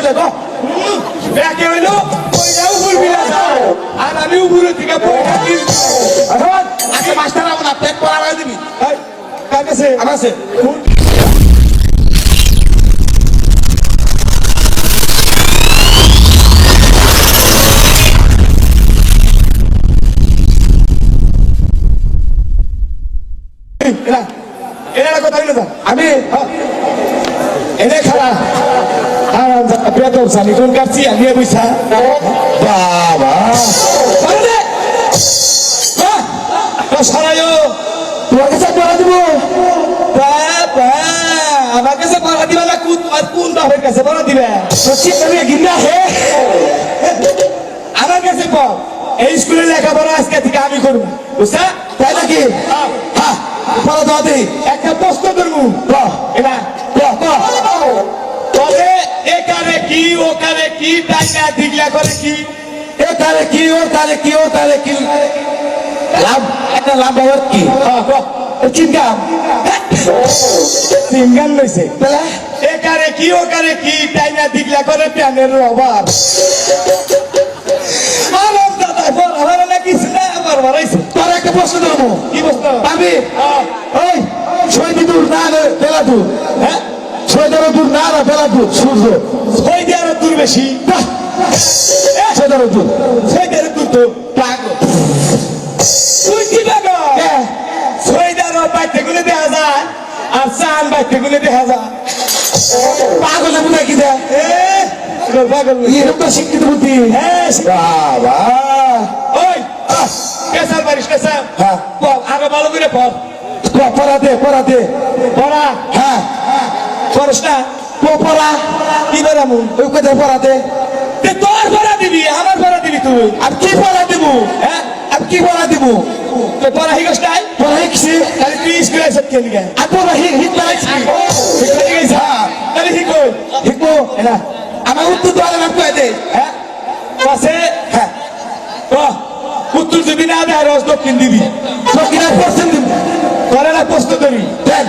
দেখো ব্যাকে হইলো পয়সাও ভুলবি না আর আমি উপরে থেকে পয়সা দিই আচ্ছা মাস্টার আমার পেট পড়া লাগাই দিবি কার কাছে আমার আছে এরা কথা হইলো আমি এনে খারাপ আর বেতন সানি কোন কাটছি আমি বুঝছা বাবা সারাইও তোমার কাছে পড়া দিব আমার কাছে পড়া দিবা না কোন বাপের কাছে পড়া দিবে গিন্না হে আমার কাছে পড় এই স্কুলে লেখাপড়া আজকে থেকে আমি করবো বুঝছা তাই নাকি হ্যাঁ পড়া দেওয়া দিই একটা প্রশ্ন করবো এবার তবে এখানে কি ওখানে কি তাই না দিগলা করে কি এ তারে কি ও তারে কি ও তারে কি লাভ একটা লাভ হওয়ার কি চিনকাম সিঙ্গান লইছে তাহলে এখানে কি ওখানে কি তাই না দিগলা করে প্যানের রবার আরাম দাদা বড় নাকি আবার বাড়াইছে তোর একটা প্রশ্ন দেবো কি বলতো পাবি ওই ছয়টি দূর না বেলা দূর হ্যাঁ ছয়টারও দূর না বেলা দূর সূর্য ছয় দেওয়ার দূর বেশি ছয়টারও দূর ছয় দেওয়ার দূর তো পাগল তুই কি পাগল ছয় দেওয়ার বাইতে গুলো দেখা যায় আর চান বাইতে গুলো দেখা যায় পাগলে বুঝা কি দেয় পাগল এরকম তো শিক্ষিত বুদ্ধি হ্যাঁ বাবা ওই কেসার পারিস কেসার হ্যাঁ বল আরো ভালো করে পড় পড়াতে পড়া হ্যাঁ পড়স না পড়া কি বেড়ামু ওই কোথায় পড়াতে তোর পড়া দিবি আমার পড়া দিবি তুই আর কি পড়া দিব হ্যাঁ আর কি পড়া দিব তো পড়া হিগস নাই পড়া শিখছি তাহলে তুই স্কুলে এসে কে লিখে আর পড়া শিখতে লাগছি শিখতে গেছিস তাহলে শিখো শিখবো না আমার উত্তর দেওয়ালে নাম কয়ে দে হ্যাঁ পাশে হ্যাঁ উত্তর দিবি না দে আর দক্ষিণ দিবি দক্ষিণের পশ্চিম দিব করে না প্রশ্ন করি দেন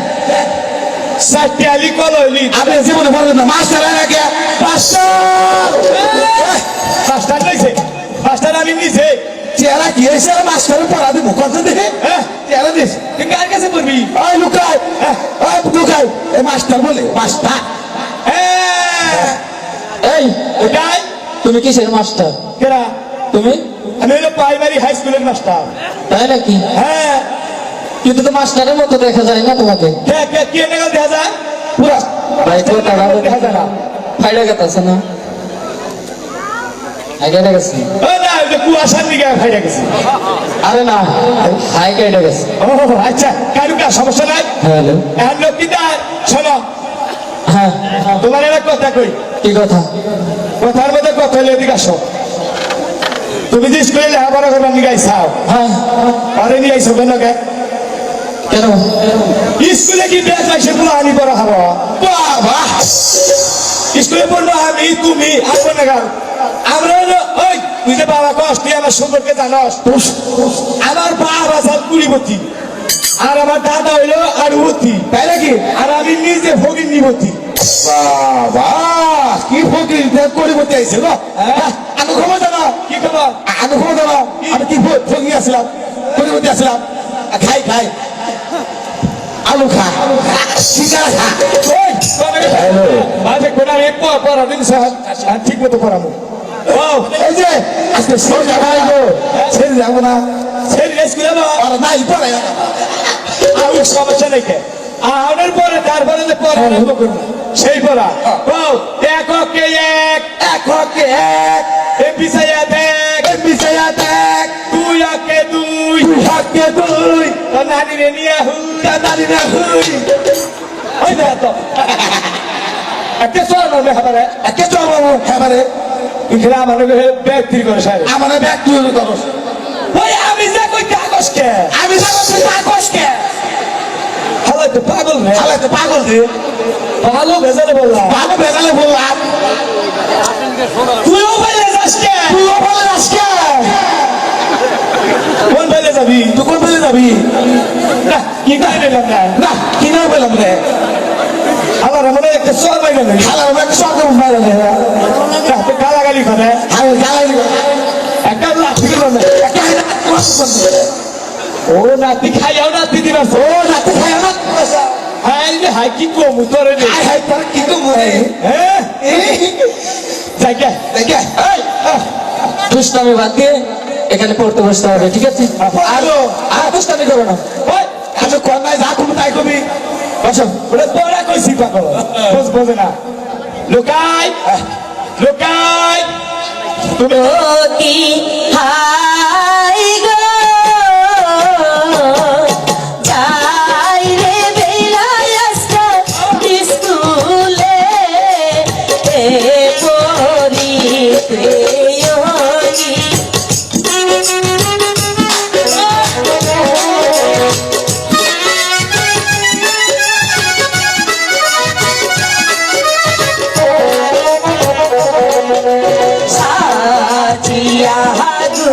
চারটে আলি কল হইলি আপনি জীবনে পড়বেন না মাস্টার আগে পাঁচটা লইছে পাঁচটা আমি নিছে চেহারা কি হয়েছে মাস্টার পড়া দিব কত দেখে হ্যাঁ চেহারা দিস তুই কার কাছে পড়বি ওই লুকাই লুকাই এই মাস্টার বলে মাস্টার হ্যাঁ এই ওটাই তুমি কিসের মাস্টার? কেরা তুমি? আমি হলো প্রাইমারি হাই স্কুলের মাস্টার তাই নাকি? হ্যাঁ কিন্তু তো মাস্টারের মতো দেখা যায় না তোমাকে। কে নেগাল দেখা যায় পুরা ভাই তো টাকা দেখা যায় না ফাইডা গেছে না হাইডা গেছে ও না ওই যে কুয়াশার দিকে ফাইটা গেছে আরে না হাই কেটে গেছে। ও আচ্ছা কারুকা সমস্যা নাই হ্যালো এখন লক্ষ্মীদার শোনো হ্যাঁ তোমার একটা কথা কই কি কথা? কথার মধ্যে কথা হলে এদিকে আসো তুমি যে স্কুলে লেখাপড়া করবার নিয়ে আইসাও হ্যাঁ আরে নিয়ে আইসো কেন কে কেন? স্কুলে কি বেশ আইসে পুরো হানি পড়া হবো বাবা স্কুলে পড়লো আমি তুমি আসবো না গান আমরা হলো ওই তুই যে বাবা কস তুই আমার সম্পর্কে জানস আমার বাবা সাল কুড়িবতী আর আমার দাদা হইলো আড়ুবতী তাই নাকি আর আমি নিজে ফকির নিবতী বাবা কি ফকির পরিবর্তে আইছে না আমি খবর জানা কি খবর আমি খবর জানা আমি কি ফকির আসলাম পরিবর্তে আসলাম খাই খাই আলু খা সিঙ্গারা খা ওই মাঝে কোন আমি পড়া দিন ঠিক মতো পড়াবো ও এই যে আজকে ছেড়ে যাবো ছেড়ে যাবো না ছেলে স্কুলে আর নাই পড়ে আমি সমস্যা নেই আনার পরে তারপরে যে পড়া আরম্ভ করবো সেই পড়া ও এককে এক এককে এক এ পিছাইয়া দেখ বিছায়া দেখ দুই আকে দুই হাকে দুই ও নানি রে নিয়ে হুই দাদি না হুই ওই দেখ তো একটা চল মনে হবে একে চল বাবু এবারে এখানে আমার ব্যক্তি করে সাহেব আমার ব্যাগ তুই করো ওই আমি যা কই কাগজকে আমি যাবো তুই কাগজকে হালাই তো পাগল রে তাহলে তো পাগল রে ভালো ভেজালে বললাম ভালো বেজালে বললাম তুইও বাইরে যাস কে তুইও বলে আজকে কোন বাইরে যাবি তুই কোন বেলে যাবি না কি করে নিলাম না না কি না বললাম রে আমার মনে একটা চল বাইরে নেই হালার ব্যাগ সব বাইরে ও নাতি খাইয়াও নাতি দিবাস ও নাতি খাই আমার হাই রে হাই কি কমু তোরে রে হাই হাই তোর কি তো মরে হ্যাঁ জায়গা দেখে এই দুষ্টামি বাদ দিয়ে এখানে পড়তে বসতে হবে, ঠিক আছে? আর দুষ্টামি করো না। ওই আমি কোন নাই যা কমু তাই কবি বসো ওরে তোরা কইছি পাগল বোঝে না লুকাই লুকাই তুমি অতি হাই গো যাই রে বেলায় আজকা স্কুলে পড়িতে ওই সাজিয়া গো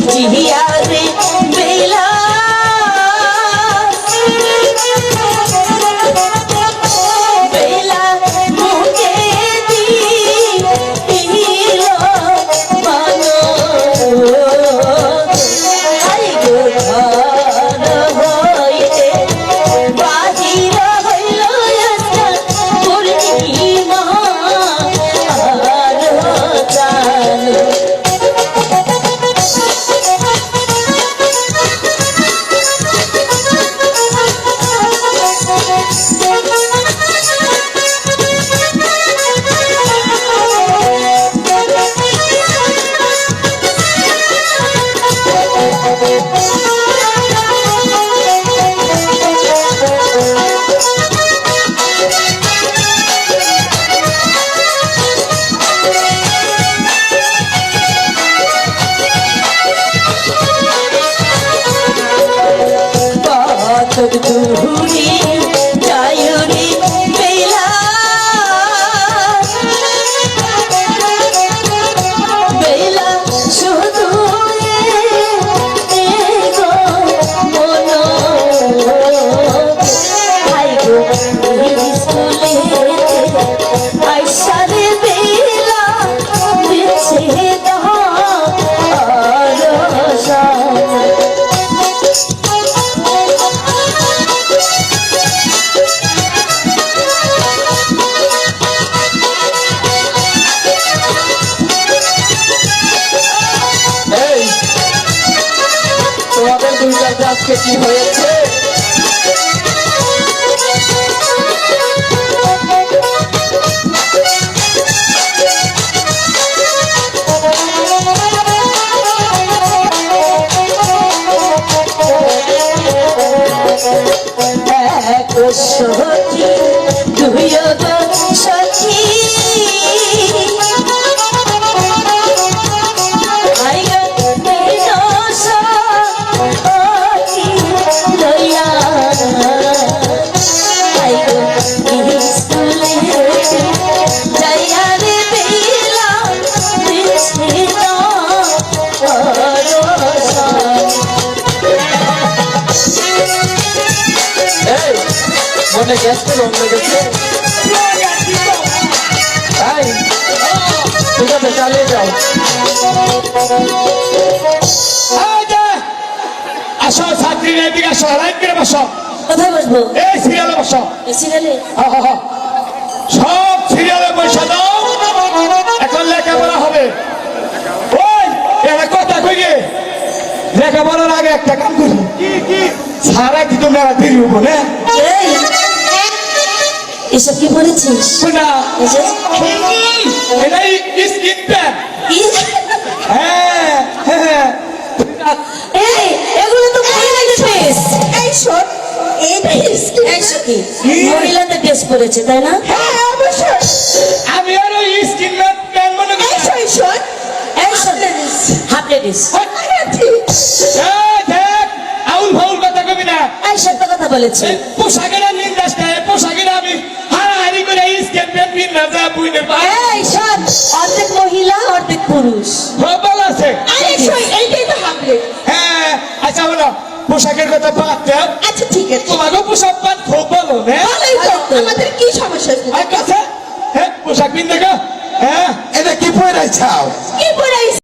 জিয়া রে বেলা বেলা মুখে দিল মানো আই গো ঘর হইতে বাহির হইল আজকাল পূর্ণিমা আর জানো কত দূরে যায়ুরি বেলা বেলা শুধু গো মন হাই গো স্কুলে আইসারে বেলা বিছে দাও আর এই তোমাদের দুইটার আজকে কি হয়েছে? এক সখী দুই গো সখী আই গো তেজ সখী লইয়া আই গো স্কুলে যাইয়া রে বেলা বিছে দাও এই মনে গ্যাস তো রং লেগেছে, তাই ঠিক আছে চালিয়ে যাও। এই যে, আসো ছাত্রী এদিকে আসো লাইন করে বসো কোথায় বসবো এই সিরিয়ালে বসো সিরিয়ালে সব সিরিয়ালে পয়সা দাও এখন লেখাপড়া হবে ওই এরা কথা কই গে লেখাপড়ার আগে একটা কাম করি কি সারা কি তোমরা দেরি হবো না এই এসব কি বলেছিস শোনা এই যে, এটাই স্কিন প্যান কি? হ্যাঁ হ্যাঁ এই এগুলো তো মহিলাদের ড্রেস এই শোন এই সখী মহিলাদের ড্রেস পরেছে তাই না হ্যাঁ অবশ্যই আমি আর ওই স্কিন প্যান মনে করি এই শোন হাফ লেডিস দেখ আউল ফাউল কথা কবি না এই সত্য কথা বলেছে পোশাকের নির্দেশ দেয় পোশাকের আমি হারাহারি করে স্কিন প্যান পিন না যা বুঝতে পাই এই শোন অর্ধেক মহিলা অর্ধেক পুরুষ প্রবল আছে এইটাই তো হাফ লেডিস হ্যাঁ আচ্ছা বলো পোশাকের কথা বাদ দাও আচ্ছা ঠিক আছে তোমাকে পোশাক পাত খুব ভালো না আমাদের কি সমস্যা আর কথা হ্যাঁ পোশাক পিন দেখো হ্যাঁ এটা কি পরে চাও কি